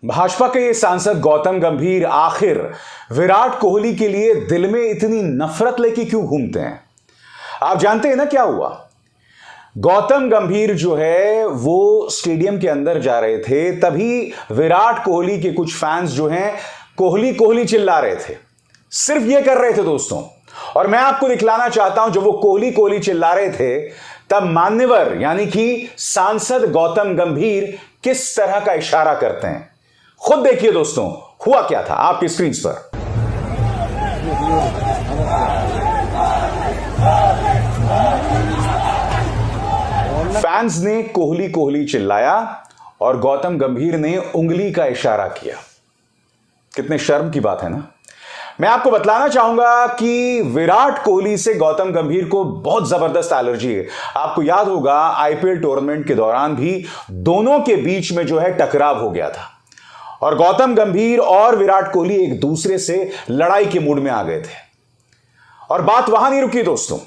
भाजपा के ये सांसद गौतम गंभीर आखिर विराट कोहली के लिए दिल में इतनी नफरत लेके क्यों घूमते हैं? आप जानते हैं ना क्या हुआ? गौतम गंभीर जो है वो स्टेडियम के अंदर जा रहे थे, तभी विराट कोहली के कुछ फैंस जो हैं कोहली कोहली चिल्ला रहे थे। सिर्फ ये कर रहे थे दोस्तों। और मैं आपको दिखलाना चाहता हूं, जब वो कोहली कोहली चिल्ला रहे थे तब मान्यवर यानी कि सांसद गौतम गंभीर किस तरह का इशारा करते हैं। खुद देखिए दोस्तों, हुआ क्या था आपकी स्क्रीन पर। फैंस ने कोहली कोहली चिल्लाया और गौतम गंभीर ने उंगली का इशारा किया। कितने शर्म की बात है ना। मैं आपको बतलाना चाहूंगा कि विराट कोहली से गौतम गंभीर को बहुत जबरदस्त एलर्जी है। आपको याद होगा आईपीएल टूर्नामेंट के दौरान भी दोनों के बीच में जो है टकराव हो गया था और गौतम गंभीर और विराट कोहली एक दूसरे से लड़ाई के मूड में आ गए थे। और बात वहां नहीं रुकी दोस्तों।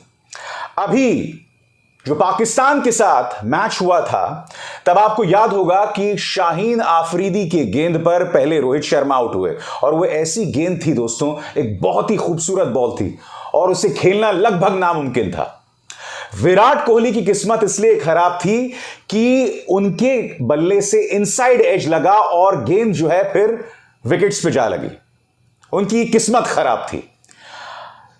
अभी जो पाकिस्तान के साथ मैच हुआ था, तब आपको याद होगा कि शाहीन आफरीदी के गेंद पर पहले रोहित शर्मा आउट हुए और वो ऐसी गेंद थी दोस्तों, एक बहुत ही खूबसूरत बॉल थी और उसे खेलना लगभग नामुमकिन था। विराट कोहली की किस्मत इसलिए खराब थी कि उनके बल्ले से इनसाइड एज लगा और गेंद जो है फिर विकेट्स पे जा लगी। उनकी किस्मत खराब थी।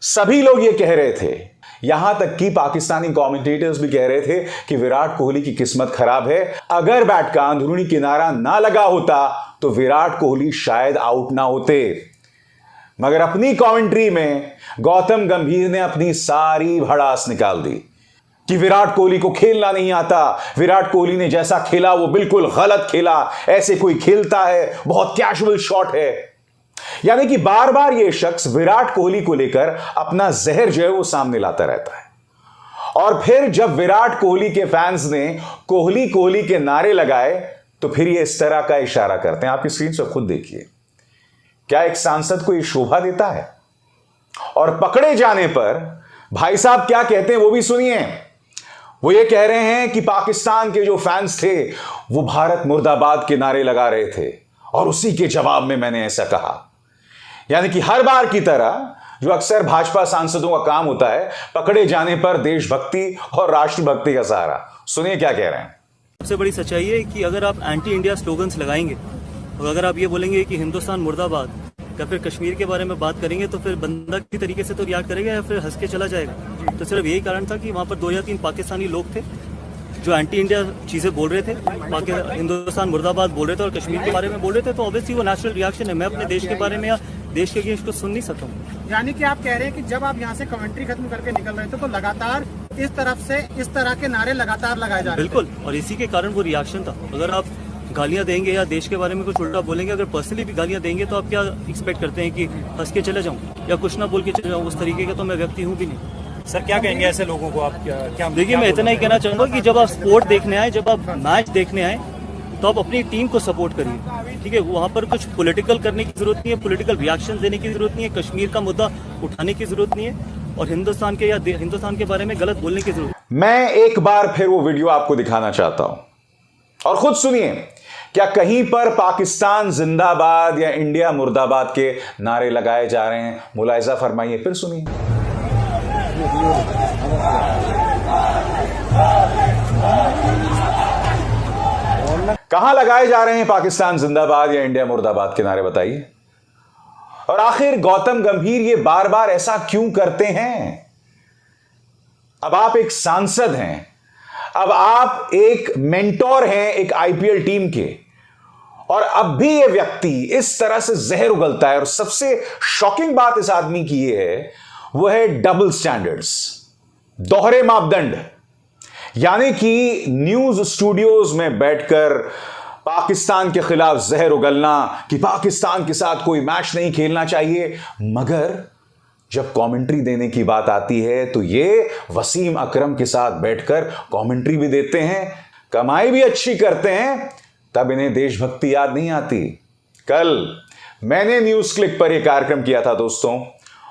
सभी लोग ये कह रहे थे, यहां तक कि पाकिस्तानी कमेंटेटर्स भी कह रहे थे कि विराट कोहली की किस्मत खराब है। अगर बैट का अंदरूनी किनारा ना लगा होता तो विराट कोहली शायद आउट ना होते। मगर अपनी कमेंट्री में गौतम गंभीर ने अपनी सारी भड़ास निकाल दी कि विराट कोहली को खेलना नहीं आता, विराट कोहली ने जैसा खेला वो बिल्कुल गलत खेला, ऐसे कोई खेलता है, बहुत कैजुअल शॉट है। यानी कि बार बार ये शख्स विराट कोहली को लेकर अपना जहर जो है वो सामने लाता रहता है। और फिर जब विराट कोहली के फैंस ने कोहली कोहली के नारे लगाए तो फिर ये इस तरह का इशारा करते हैं। आपकी स्क्रीन से खुद देखिए। क्या एक सांसद को ये शोभा देता है? और पकड़े जाने पर भाई साहब क्या कहते हैं वो भी सुनिए। वो ये कह रहे हैं कि पाकिस्तान के जो फैंस थे वो भारत मुर्दाबाद के नारे लगा रहे थे और उसी के जवाब में मैंने ऐसा कहा। यानी कि हर बार की तरह जो अक्सर भाजपा सांसदों का काम होता है, पकड़े जाने पर देशभक्ति और राष्ट्रभक्ति का सहारा। सुनिए क्या कह रहे हैं। सबसे बड़ी सच्चाई है कि अगर आप एंटी इंडिया स्लोगन्स लगाएंगे और अगर आप ये बोलेंगे कि हिंदुस्तान मुर्दाबाद या फिर कश्मीर के बारे में बात करेंगे तो फिर बंदा किसी तरीके से तो रिएक्ट करेगा या फिर हंस के चला जाएगा। तो सिर्फ यही कारण था कि वहाँ पर 2 या 3 पाकिस्तानी लोग थे जो एंटी इंडिया चीजें बोल रहे थे, हिंदुस्तान मुर्दाबाद बोल रहे थे और कश्मीर के बारे में बोल रहे थे। तो ऑब्वियसली वो नेचुरल रिएक्शन है। मैं अपने देश के बारे में या देश के अगेंस्ट को सुन नहीं सकता हूँ। यानी कि आप कह रहे हैं कि जब आप यहाँ से कमेंट्री खत्म करके निकल रहे थे तो लगातार इस तरफ से इस तरह के नारे लगातार लगाए जा रहे थे। बिल्कुल, और इसी के कारण वो रिएक्शन था। अगर आप गालियां देंगे या देश के बारे में कुछ उल्टा बोलेंगे, अगर पर्सनली भी गालियां देंगे तो आप क्या एक्सपेक्ट करते हैं कि हंस के चले जाऊं या कुछ ना बोल के चले जाऊं? उस तरीके का तो मैं व्यक्ति हूँ भी नहीं। सर क्या कहेंगे ऐसे लोगों को आप? क्या देखिए, मैं इतना ही कहना चाहूंगा कि जब आप स्पोर्ट देखने आए, जब आप मैच देखने आए तो आप अपनी टीम को सपोर्ट करिए, ठीक है। वहां पर कुछ पॉलिटिकल करने की जरूरत नहीं है, पॉलिटिकल रिएक्शन देने की जरूरत नहीं है, कश्मीर का मुद्दा उठाने की जरूरत नहीं है और हिंदुस्तान के या हिंदुस्तान के बारे में गलत बोलने की जरूरत। मैं एक बार फिर वो वीडियो आपको दिखाना चाहता हूं और खुद सुनिए। क्या कहीं पर पाकिस्तान जिंदाबाद या इंडिया मुर्दाबाद के नारे लगाए जा रहे हैं? मुलाहिजा फरमाइए, फिर सुनिए। कहां लगाए जा रहे हैं पाकिस्तान जिंदाबाद या इंडिया मुर्दाबाद के नारे, बताइए। और आखिर गौतम गंभीर ये बार बार ऐसा क्यों करते हैं? अब आप एक सांसद हैं, अब आप एक मेंटोर हैं एक आईपीएल टीम के, और अब भी ये व्यक्ति इस तरह से जहर उगलता है। और सबसे शॉकिंग बात इस आदमी की ये है, वो है डबल स्टैंडर्ड्स, दोहरे मापदंड। यानी कि न्यूज स्टूडियोज में बैठकर पाकिस्तान के खिलाफ जहर उगलना कि पाकिस्तान के साथ कोई मैच नहीं खेलना चाहिए, मगर जब कमेंट्री देने की बात आती है तो ये वसीम अकरम के साथ बैठकर कमेंट्री भी देते हैं, कमाई भी अच्छी करते हैं, तब इन्हें देशभक्ति याद नहीं आती। कल मैंने न्यूज क्लिक पर यह कार्यक्रम किया था दोस्तों,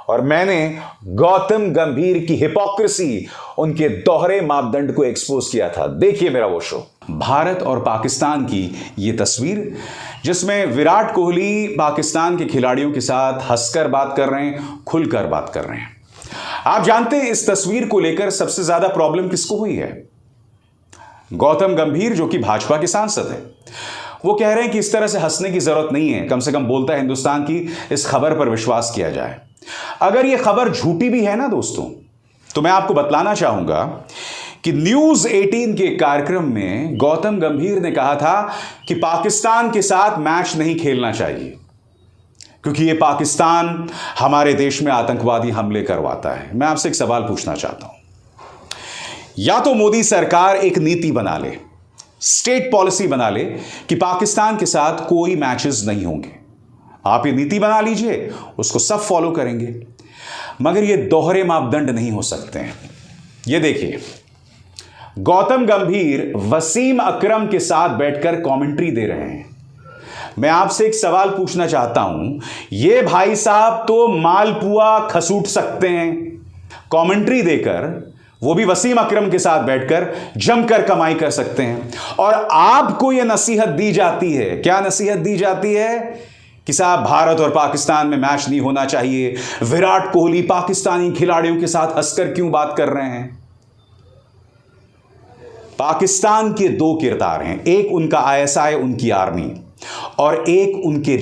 और मैंने गौतम गंभीर की हिपोक्रेसी, उनके दोहरे मापदंड को एक्सपोज किया था। देखिए मेरा वो शो। भारत और पाकिस्तान की ये तस्वीर, जिसमें विराट कोहली पाकिस्तान के खिलाड़ियों के साथ हंसकर बात कर रहे हैं, खुलकर बात कर रहे हैं। आप जानते हैं इस तस्वीर को लेकर सबसे ज्यादा प्रॉब्लम किसको हुई है? गौतम गंभीर, जो कि भाजपा के सांसद हैं, वो कह रहे हैं कि इस तरह से हंसने की जरूरत नहीं है, कम से कम बोलता है हिंदुस्तान की इस खबर पर विश्वास किया जाए। अगर यह खबर झूठी भी है ना दोस्तों, तो मैं आपको बतलाना चाहूंगा कि न्यूज 18 के कार्यक्रम में गौतम गंभीर ने कहा था कि पाकिस्तान के साथ मैच नहीं खेलना चाहिए, क्योंकि यह पाकिस्तान हमारे देश में आतंकवादी हमले करवाता है। मैं आपसे एक सवाल पूछना चाहता हूं, या तो मोदी सरकार एक नीति बना ले, स्टेट पॉलिसी बना ले कि पाकिस्तान के साथ कोई मैचेस नहीं होंगे। आप ये नीति बना लीजिए, उसको सब फॉलो करेंगे, मगर ये दोहरे मापदंड नहीं हो सकते हैं। ये देखिए, गौतम गंभीर वसीम अकरम के साथ बैठकर कमेंट्री दे रहे हैं। मैं आपसे एक सवाल पूछना चाहता हूं, ये भाई साहब तो मालपुआ खसूट सकते हैं, कमेंट्री देकर, वो भी वसीम अकरम के साथ बैठकर जमकर कमाई कर सकते हैं। और आपको यह नसीहत दी जाती है, क्या नसीहत दी जाती है कि साहब भारत और पाकिस्तान में मैच नहीं होना चाहिए, विराट कोहली पाकिस्तानी खिलाड़ियों के साथ हंसकर क्यों बात कर रहे हैं। पाकिस्तान के दो किरदार हैं, एक उनका आईएसआई, उनकी आर्मी, और एक उनके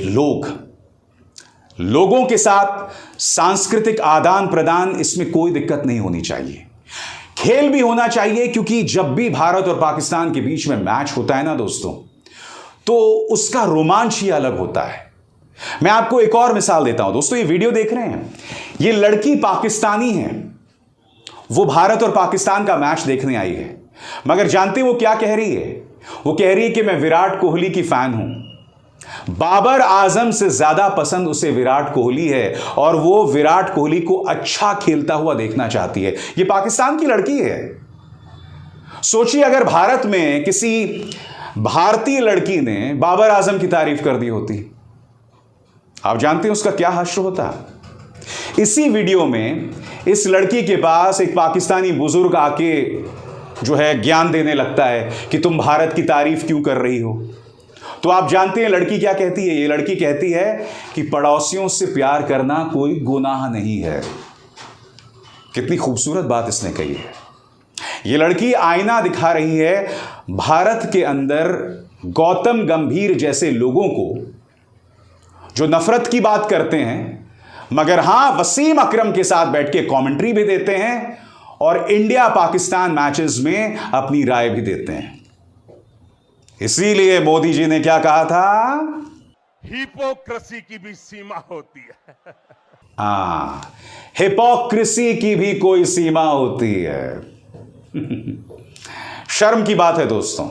लोगों के साथ सांस्कृतिक आदान प्रदान, इसमें कोई दिक्कत नहीं होनी चाहिए। खेल भी होना चाहिए, क्योंकि जब भी भारत और पाकिस्तान के बीच में मैच होता है ना दोस्तों, तो उसका रोमांच ही अलग होता है। मैं आपको एक और मिसाल देता हूं दोस्तों, ये वीडियो देख रहे हैं, ये लड़की पाकिस्तानी है, वो भारत और पाकिस्तान का मैच देखने आई है, मगर जानते वो क्या कह रही है? वो कह रही है कि मैं विराट कोहली की फैन हूं, बाबर आजम से ज्यादा पसंद उसे विराट कोहली है, और वो विराट कोहली को अच्छा खेलता हुआ देखना चाहती है। ये पाकिस्तान की लड़की है। सोचिए अगर भारत में किसी भारतीय लड़की ने बाबर आजम की तारीफ कर दी होती, आप जानते हैं उसका क्या हश्र होता। इसी वीडियो में इस लड़की के पास एक पाकिस्तानी बुजुर्ग आके जो है ज्ञान देने लगता है कि तुम भारत की तारीफ क्यों कर रही हो। तो आप जानते हैं लड़की क्या कहती है? ये लड़की कहती है कि पड़ोसियों से प्यार करना कोई गुनाह नहीं है। कितनी खूबसूरत बात इसने कही है। ये लड़की आईना दिखा रही है भारत के अंदर गौतम गंभीर जैसे लोगों को, जो नफरत की बात करते हैं, मगर हां वसीम अकरम के साथ बैठ के कमेंट्री भी देते हैं और इंडिया पाकिस्तान मैचेस में अपनी राय भी देते हैं। इसीलिए मोदी जी ने क्या कहा था? हिपोक्रेसी की भी सीमा होती है। हाँ, हिपोक्रेसी की भी कोई सीमा होती है। शर्म की बात है दोस्तों,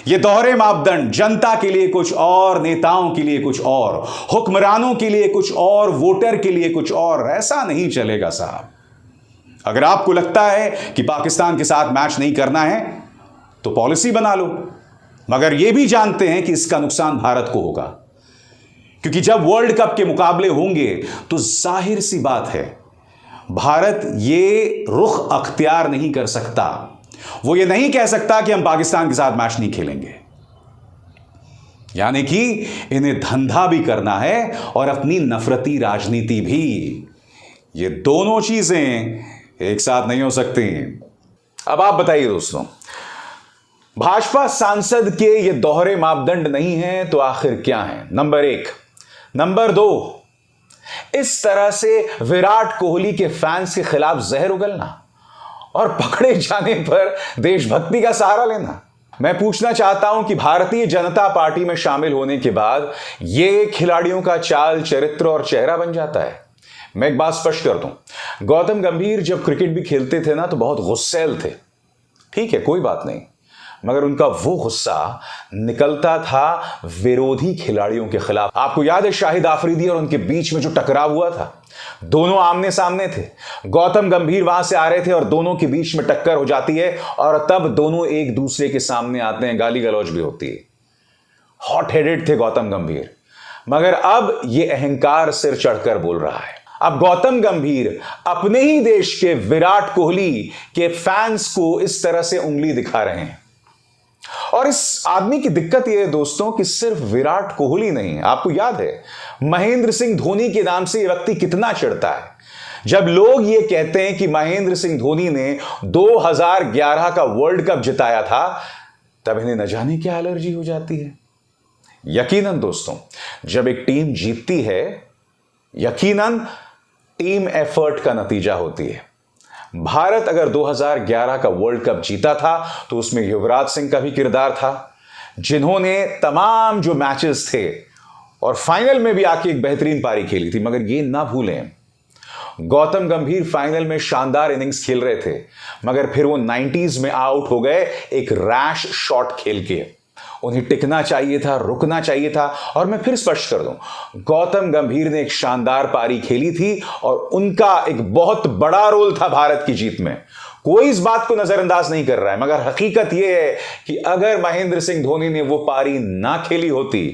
ये दोहरे मापदंड, जनता के लिए कुछ और, नेताओं के लिए कुछ और, हुक्मरानों के लिए कुछ और, वोटर के लिए कुछ और, ऐसा नहीं चलेगा साहब। अगर आपको लगता है कि पाकिस्तान के साथ मैच नहीं करना है तो पॉलिसी बना लो, मगर यह भी जानते हैं कि इसका नुकसान भारत को होगा, क्योंकि जब वर्ल्ड कप के मुकाबले होंगे तो जाहिर सी बात है भारत ये रुख अख्तियार नहीं कर सकता। वो ये नहीं कह सकता कि हम पाकिस्तान के साथ मैच नहीं खेलेंगे, यानी कि इन्हें धंधा भी करना है और अपनी नफरती राजनीति भी। ये दोनों चीजें एक साथ नहीं हो सकती। अब आप बताइए दोस्तों, भाजपा सांसद के ये दोहरे मापदंड नहीं है तो आखिर क्या है? नंबर 1। नंबर 2, इस तरह से विराट कोहली के फैंस के खिलाफ जहर उगलना और पकड़े जाने पर देशभक्ति का सहारा लेना। मैं पूछना चाहता हूं कि भारतीय जनता पार्टी में शामिल होने के बाद ये खिलाड़ियों का चाल, चरित्र और चेहरा बन जाता है। मैं एक बात स्पष्ट कर दूं, गौतम गंभीर जब क्रिकेट भी खेलते थे ना तो बहुत गुस्सैल थे, ठीक है, कोई बात नहीं, मगर उनका वो गुस्सा निकलता था विरोधी खिलाड़ियों के खिलाफ। आपको याद है शाहिद आफरीदी और उनके बीच में जो टकराव हुआ था? दोनों आमने सामने थे, गौतम गंभीर वहां से आ रहे थे और दोनों के बीच में टक्कर हो जाती है और तब दोनों एक दूसरे के सामने आते हैं, गाली गलौज भी होती है। हॉट हेडेड थे गौतम गंभीर, मगर अब यह अहंकार सिर चढ़कर बोल रहा है। अब गौतम गंभीर अपने ही देश के विराट कोहली के फैंस को इस तरह से उंगली दिखा रहे हैं। और इस आदमी की दिक्कत यह है दोस्तों कि सिर्फ विराट कोहली नहीं, आपको याद है महेंद्र सिंह धोनी के नाम से यह व्यक्ति कितना चिढ़ता है। जब लोग ये कहते हैं कि महेंद्र सिंह धोनी ने 2011 का वर्ल्ड कप जिताया था, तब इन्हें न जाने क्या एलर्जी हो जाती है। यकीनन दोस्तों, जब एक टीम जीतती है, यकीनन टीम एफर्ट का नतीजा होती है। भारत अगर 2011 का वर्ल्ड कप जीता था तो उसमें युवराज सिंह का भी किरदार था, जिन्होंने तमाम जो मैचेस थे और फाइनल में भी आके एक बेहतरीन पारी खेली थी। मगर ये ना भूलें, गौतम गंभीर फाइनल में शानदार इनिंग्स खेल रहे थे, मगर फिर वो 90s में आउट हो गए एक रैश शॉट खेल के। उन्हें टिकना चाहिए था, रुकना चाहिए था। और मैं फिर स्पष्ट कर दूं, गौतम गंभीर ने एक शानदार पारी खेली थी और उनका एक बहुत बड़ा रोल था भारत की जीत में। कोई इस बात को नजरअंदाज नहीं कर रहा है, मगर हकीकत यह है कि अगर महेंद्र सिंह धोनी ने वो पारी ना खेली होती,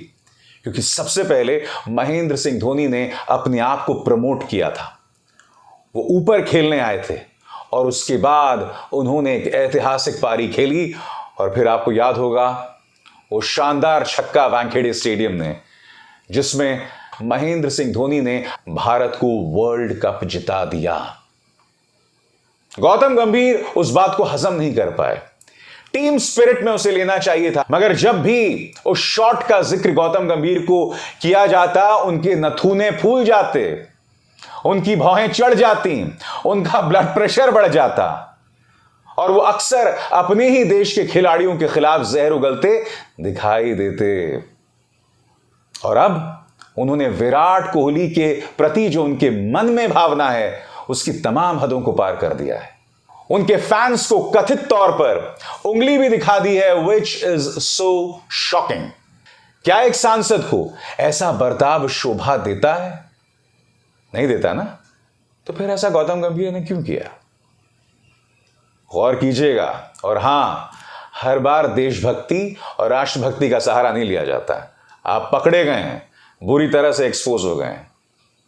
क्योंकि सबसे पहले महेंद्र सिंह धोनी ने अपने आप को प्रमोट किया था, वो ऊपर खेलने आए थे और उसके बाद उन्होंने एक ऐतिहासिक पारी खेली। और फिर आपको याद होगा वो शानदार छक्का वानखेड़े स्टेडियम ने, जिसमें महेंद्र सिंह धोनी ने भारत को वर्ल्ड कप जिता दिया। गौतम गंभीर उस बात को हजम नहीं कर पाए। टीम स्पिरिट में उसे लेना चाहिए था, मगर जब भी उस शॉट का जिक्र गौतम गंभीर को किया जाता, उनके नथुने फूल जाते, उनकी भौहें चढ़ जाती, उनका ब्लड प्रेशर बढ़ जाता और वो अक्सर अपने ही देश के खिलाड़ियों के खिलाफ जहर उगलते दिखाई देते। और अब उन्होंने विराट कोहली के प्रति जो उनके मन में भावना है, उसकी तमाम हदों को पार कर दिया है। उनके फैंस को कथित तौर पर उंगली भी दिखा दी है, विच इज सो शॉकिंग। क्या एक सांसद को ऐसा बर्ताव शोभा देता है? नहीं देता ना। तो फिर ऐसा गौतम गंभीर ने क्यों किया? गौर कीजिएगा। और हां, हर बार देशभक्ति और राष्ट्रभक्ति का सहारा नहीं लिया जाता। आप पकड़े गए हैं, बुरी तरह से एक्सपोज हो गए हैं,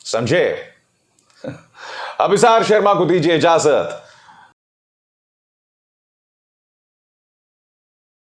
समझे? अभिसार शर्मा को दीजिए इजाजत।